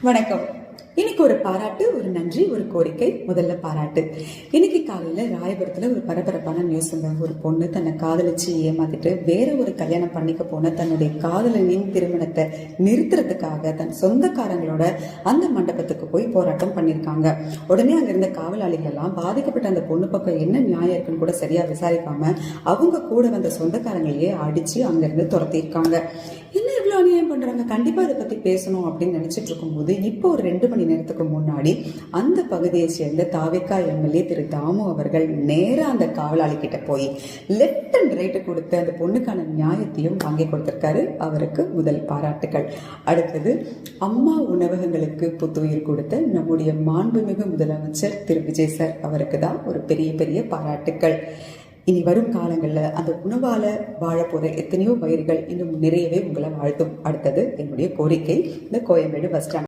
வணக்கம். இன்னைக்கு ஒரு பாராட்டு, ஒரு நன்றி, ஒரு கோரிக்கை. முதல்ல பாராட்டு. இன்னைக்கு காலையில ராயபுரத்துல ஒரு பரபரப்பான நியூஸ்ங்க. ஒரு பொண்ணு தன்னை காதலிச்சு ஏமாத்திட்டு வேற ஒரு கல்யாணம் பண்ணிக்க போன தன்னுடைய காதலனின் திருமணத்தை நிறுத்துறதுக்காக தன் சொந்தக்காரங்களோட அந்த மண்டபத்துக்கு போய் போராட்டம் பண்ணிருக்காங்க. உடனே அங்க இருந்த காவலாளிகள் எல்லாம் பாதிக்கப்பட்ட அந்த பொண்ணு பக்கம் என்ன நியாயம் இருக்குன்னு கூட சரியா விசாரிக்காம அவங்க கூட வந்த சொந்தக்காரங்களையே அடிச்சு அங்க இருந்து துரத்திருக்காங்க. என்ன இவ்வளவு அநியாயம் பண்றாங்க? கண்டிப்பா இதை பத்தி பேசணும் அப்படின்னு நினைச்சிட்டு இருக்கும் போது இப்போ ஒரு 2 மணி நேரத்துக்கு முன்னாடி அந்த பகுதியை சேர்ந்த தாவேகா எம்எல்ஏ திரு தாமு அவர்கள் நேரா அந்த காவலாளி கிட்ட போய் லெஃப்ட் அண்ட் ரைட் கொடுத்து அந்த பொண்ணுக்கான நியாயத்தையும் வாங்கி கொடுத்திருக்காரு. அவருக்கு முதல் பாராட்டுகள். அடுத்தது, அம்மா உணவகங்களுக்கு புத்துயிர் கொடுத்த நம்முடைய மாண்புமிகு முதலமைச்சர் திரு விஜய் சார் அவருக்கு தான் ஒரு பெரிய பெரிய பாராட்டுகள். இனி வரும் காலங்கள்ல அந்த உணவால வாழ போற எத்தனையோ வயிறுகள் இன்னும் நிறையவே உங்களை வாழ்த்தும். அடுத்தது என்னுடைய கோரிக்கை, இந்த கோயம்பேடு பஸ் ஸ்டாண்ட்